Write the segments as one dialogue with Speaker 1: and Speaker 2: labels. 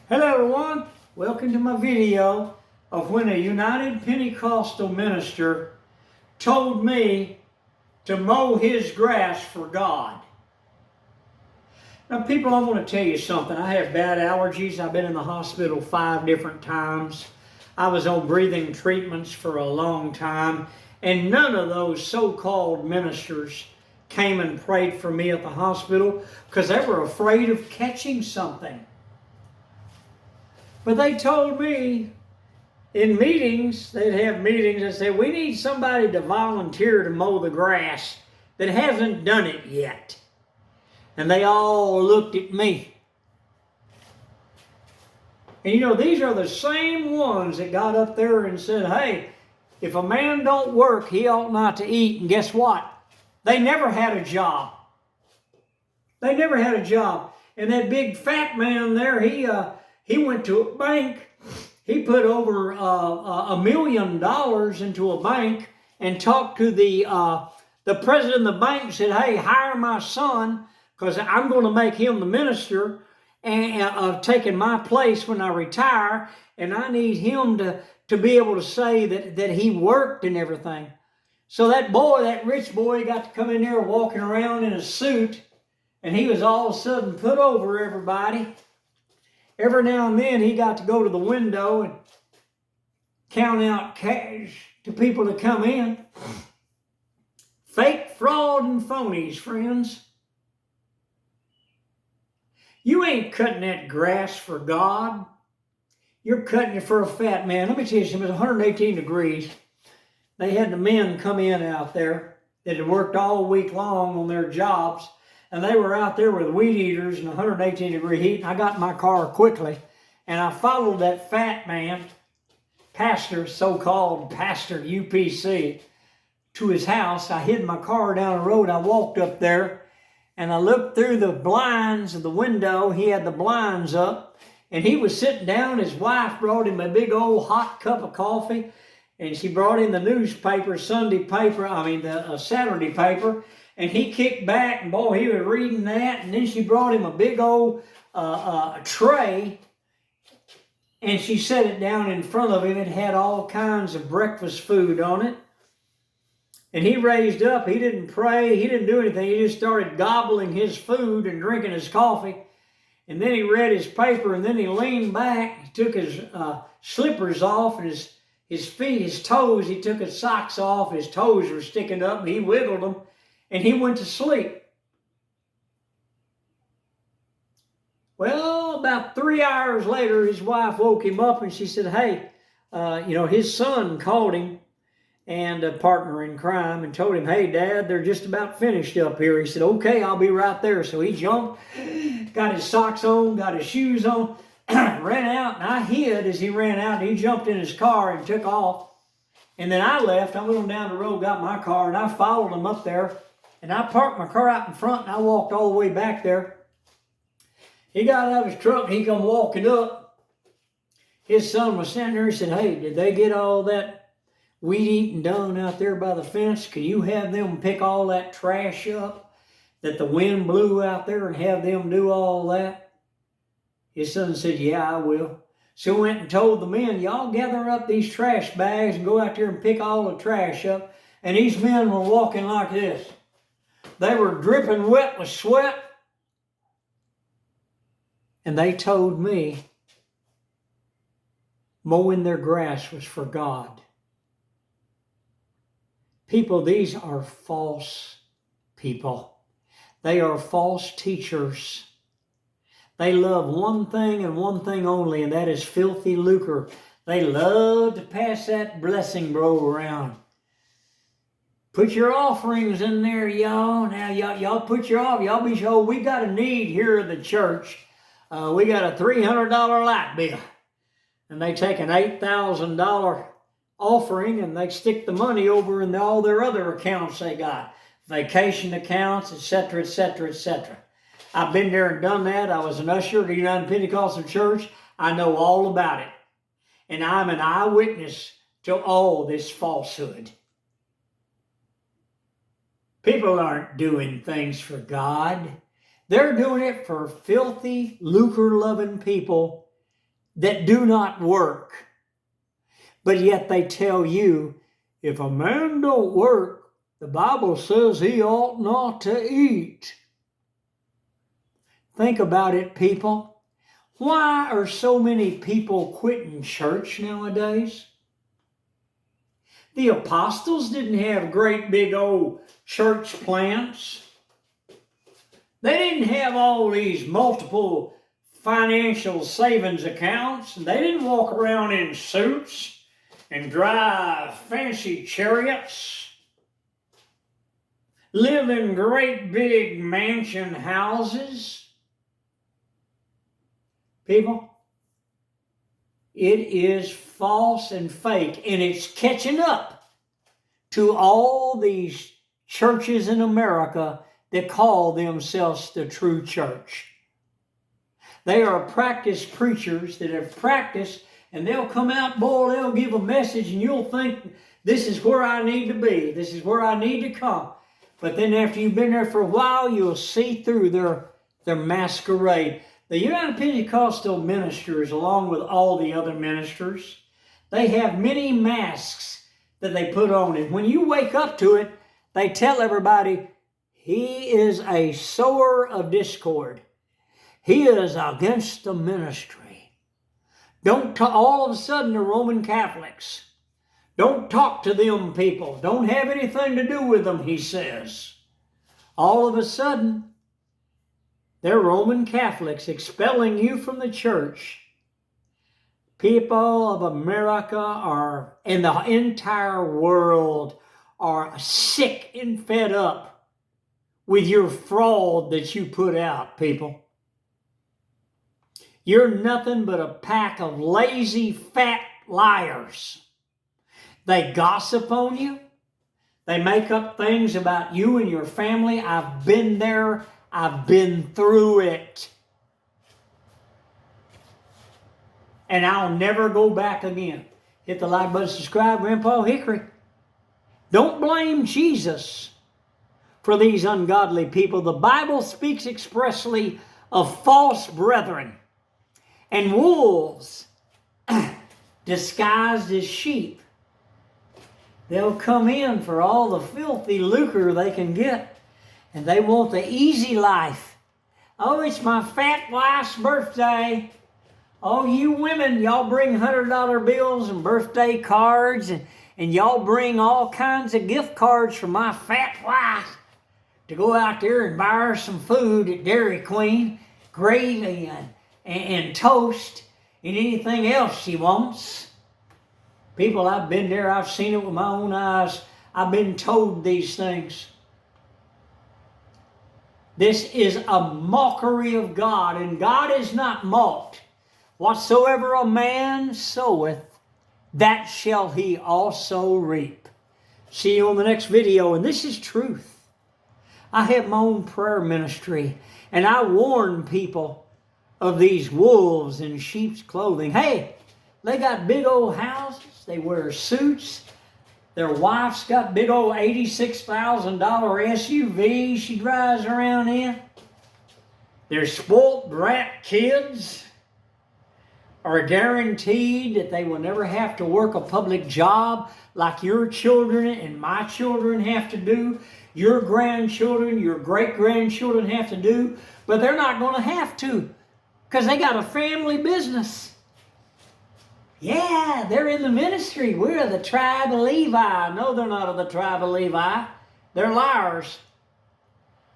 Speaker 1: Hello everyone, welcome to my video of when a United Pentecostal minister told me to mow his grass for God. Now people, I want to tell you something. I have bad allergies. I've been in the hospital 5 different times. I was on breathing treatments for a long time, and none of those so-called ministers came and prayed for me at the hospital because they were afraid of catching something. But they told me in meetings, they'd have meetings and say, we need somebody to volunteer to mow the grass that hasn't done it yet. And they all looked at me. And you know, these are the same ones that got up there and said, hey, if a man don't work, he ought not to eat. And guess what? They never had a job. They never had a job. And that big fat man there, he went to a bank. He put over $1 million into a bank and talked to the president of the bank and said, hey, hire my son because I'm going to make him the minister and taking my place when I retire, and I need him to be able to say that he worked and everything. So that boy, that rich boy, got to come in there walking around in a suit, and he was all of a sudden put over everybody. Every now and then he got to go to the window and count out cash to people to come in. Fake, fraud, and phonies, friends. You ain't cutting that grass for God. You're cutting it for a fat man. Let me tell you something. It was 118 degrees. They had the men come in out there that had worked all week long on their jobs. And they were out there with weed eaters in 118 degree heat. And I got in my car quickly. And I followed that fat man, pastor, so-called pastor UPC, to his house. I hid my car down the road. I walked up there. And I looked through the blinds of the window. He had the blinds up. And he was sitting down. His wife brought him a big old hot cup of coffee. And she brought him the newspaper, Saturday paper. And he kicked back, and boy, he was reading that. And then she brought him a big old tray. And she set it down in front of him. It had all kinds of breakfast food on it. And he raised up. He didn't pray. He didn't do anything. He just started gobbling his food and drinking his coffee. And then he read his paper, and then he leaned back. He took his slippers off, and his feet, his toes, he took his socks off. His toes were sticking up, and he wiggled them, and he went to sleep. Well, about 3 hours later, his wife woke him up, and she said, hey, his son called him, and a partner in crime, and told him, hey, Dad, they're just about finished up here. He said, okay, I'll be right there. So he jumped, got his socks on, got his shoes on, ran out, and I hid as he ran out. And he jumped in his car and took off. And then I left. I went on down the road, got my car, and I followed him up there. And I parked my car out in front, and I walked all the way back there. He got out of his truck, and he come walking up. His son was standing there. He said, hey, did they get all that weed eating done out there by the fence? Can you have them pick all that trash up that the wind blew out there and have them do all that? His son said, yeah, I will. So he went and told the men, y'all gather up these trash bags and go out there and pick all the trash up. And these men were walking like this. They were dripping wet with sweat. And they told me mowing their grass was for God. People, these are false people. They are false teachers. They love one thing and one thing only, and that is filthy lucre. They love to pass that blessing bro around. Put your offerings in there, y'all. Now, y'all put your offering. Y'all be sure we got a need here at the church. We got a $300 light bill. And they take an $8,000 offering and they stick the money over in all their other accounts they got. Vacation accounts, etc., etc., etc. I've been there and done that. I was an usher at the United Pentecostal Church. I know all about it. And I'm an eyewitness to all this falsehood. People aren't doing things for God. They're doing it for filthy, lucre-loving people that do not work. But yet they tell you, if a man don't work, the Bible says he ought not to eat. Think about it, people. Why are so many people quitting church nowadays? The apostles didn't have great big old church plants. They didn't have all these multiple financial savings accounts. They didn't walk around in suits and drive fancy chariots, live in great big mansion houses. People, it is false and fake, and it's catching up to all these churches in America that call themselves the true church. They are practice preachers that have practiced, and they'll come out, boy, they'll give a message, and you'll think, this is where I need to be. This is where I need to come. But then after you've been there for a while, you'll see through their masquerade. The United Pentecostal ministers, along with all the other ministers, they have many masks that they put on. And when you wake up to it, they tell everybody, he is a sower of discord. He is against the ministry. Don't all of a sudden the Roman Catholics, don't talk to them people. Don't have anything to do with them, he says. All of a sudden, they're Roman Catholics expelling you from the church. People of America and the entire world are sick and fed up with your fraud that you put out, people. You're nothing but a pack of lazy, fat liars. They gossip on you. They make up things about you and your family. I've been there. I've been through it. And I'll never go back again. Hit the like button, subscribe, Grandpa Hickory. Don't blame Jesus for these ungodly people. The Bible speaks expressly of false brethren and wolves disguised as sheep. They'll come in for all the filthy lucre they can get, and they want the easy life. Oh, it's my fat wife's birthday. Oh, you women, y'all bring $100 bills and birthday cards, and y'all bring all kinds of gift cards for my fat wife to go out there and buy her some food at Dairy Queen, gravy and toast, and anything else she wants. People, I've been there. I've seen it with my own eyes. I've been told these things. This is a mockery of God, and God is not mocked. Whatsoever a man soweth, that shall he also reap. See you on the next video, and this is truth. I have my own prayer ministry, and I warn people of these wolves in sheep's clothing. Hey, they got big old houses. They wear suits. Their wife's got big old $86,000 SUV she drives around in. Their spoilt brat kids are guaranteed that they will never have to work a public job like your children and my children have to do, your grandchildren, your great-grandchildren have to do, but they're not going to have to because they got a family business. Yeah, they're in the ministry. We're of the tribe of Levi. No, they're not of the tribe of Levi. They're liars.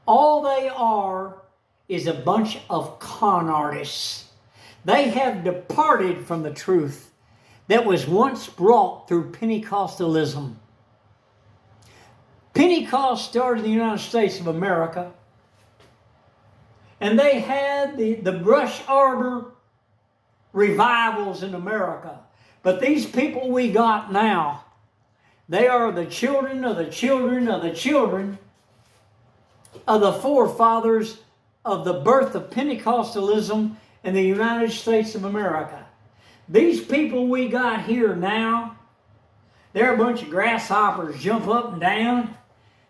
Speaker 1: All they are is a bunch of con artists. They have departed from the truth that was once brought through Pentecostalism. Pentecost started in the United States of America, and they had the Brush Arbor revivals in America. But these people we got now, they are the children of the children of the children of the forefathers of the birth of Pentecostalism in the United States of America. These people we got here now, they're a bunch of grasshoppers, jump up and down.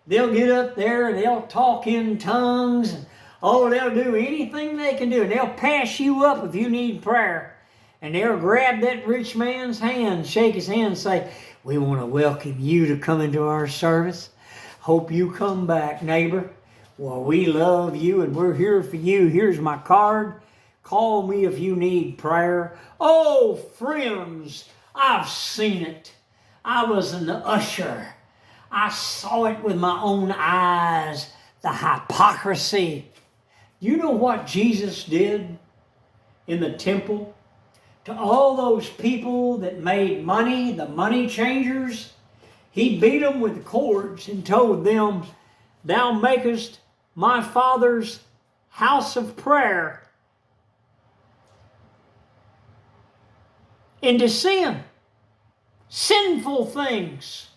Speaker 1: They'll get up there and they'll talk in tongues. And, oh, they'll do anything they can do. And they'll pass you up if you need prayer. And they'll grab that rich man's hand, shake his hand, and say, we want to welcome you to come into our service. Hope you come back, neighbor. Well, we love you and we're here for you. Here's my card. Call me if you need prayer. Oh, friends, I've seen it. I was an usher. I saw it with my own eyes, the hypocrisy. You know what Jesus did in the temple to all those people that made money, the money changers? He beat them with cords and told them, thou makest my Father's house of prayer into sin, sinful things,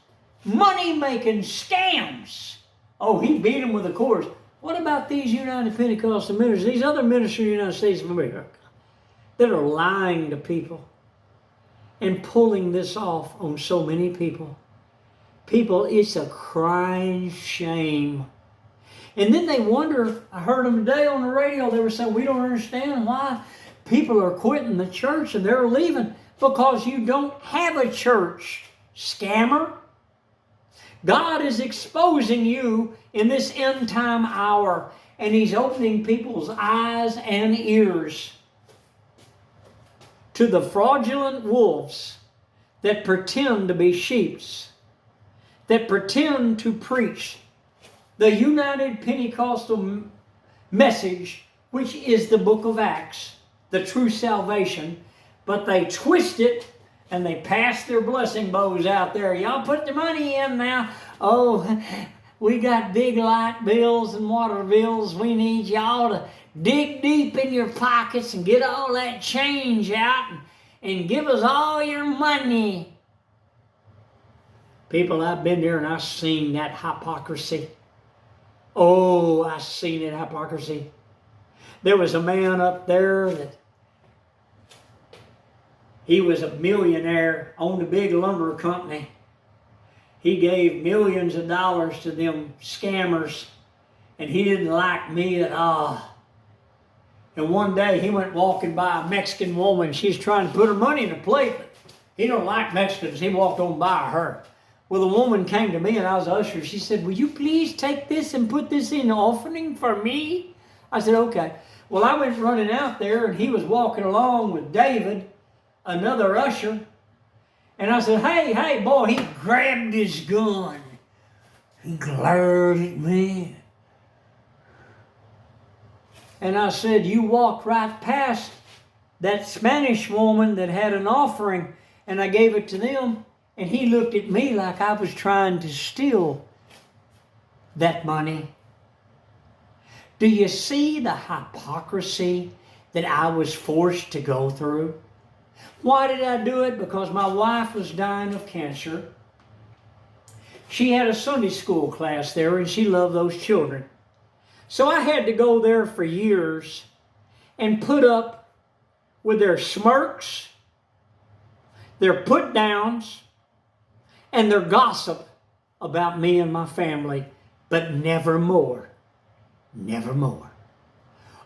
Speaker 1: money-making scams. Oh, he beat them with the cords. What about these United Pentecostal ministers, these other ministers in the United States of America that are lying to people and pulling this off on so many people? People, it's a crying shame. And then they wonder, I heard them today on the radio, they were saying, we don't understand why people are quitting the church and they're leaving. Because you don't have a church, scammer. God is exposing you in this end time hour, and He's opening people's eyes and ears to the fraudulent wolves that pretend to be sheep, that pretend to preach the United Pentecostal message, which is the book of Acts, the true salvation, but they twist it and they pass their blessing bows out there. Y'all put the money in now. Oh, we got big light bills and water bills. We need y'all to dig deep in your pockets and get all that change out and give us all your money. People, I've been there and I've seen that hypocrisy. Oh, I've seen that hypocrisy. There was a man up there that he was a millionaire, owned a big lumber company. He gave millions of dollars to them scammers, and he didn't like me at all. And one day he went walking by a Mexican woman. She's trying to put her money in a plate, but he don't like Mexicans. He walked on by her. Well, the woman came to me, and I was an usher. She said, will you please take this and put this in the offering for me? I said, okay. Well, I went running out there, and he was walking along with David, another usher, and I said, hey, boy, he grabbed his gun. He glared at me. And I said, you walked right past that Spanish woman that had an offering, and I gave it to them, and he looked at me like I was trying to steal that money. Do you see the hypocrisy that I was forced to go through? Why did I do it? Because my wife was dying of cancer. She had a Sunday school class there, and she loved those children. So I had to go there for years and put up with their smirks, their put-downs, and their gossip about me and my family, but never more. Never more.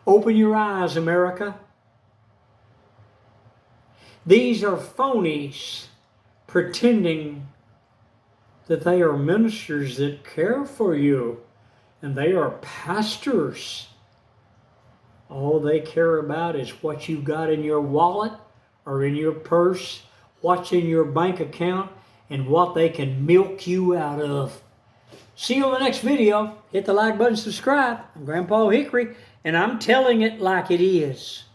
Speaker 1: Open your eyes, America. These are phonies pretending that they are ministers that care for you, and they are pastors. All they care about is what you got in your wallet or in your purse, what's in your bank account, and what they can milk you out of. See you on the next video. Hit the like button, subscribe. I'm Grandpa Hickory, and I'm telling it like it is.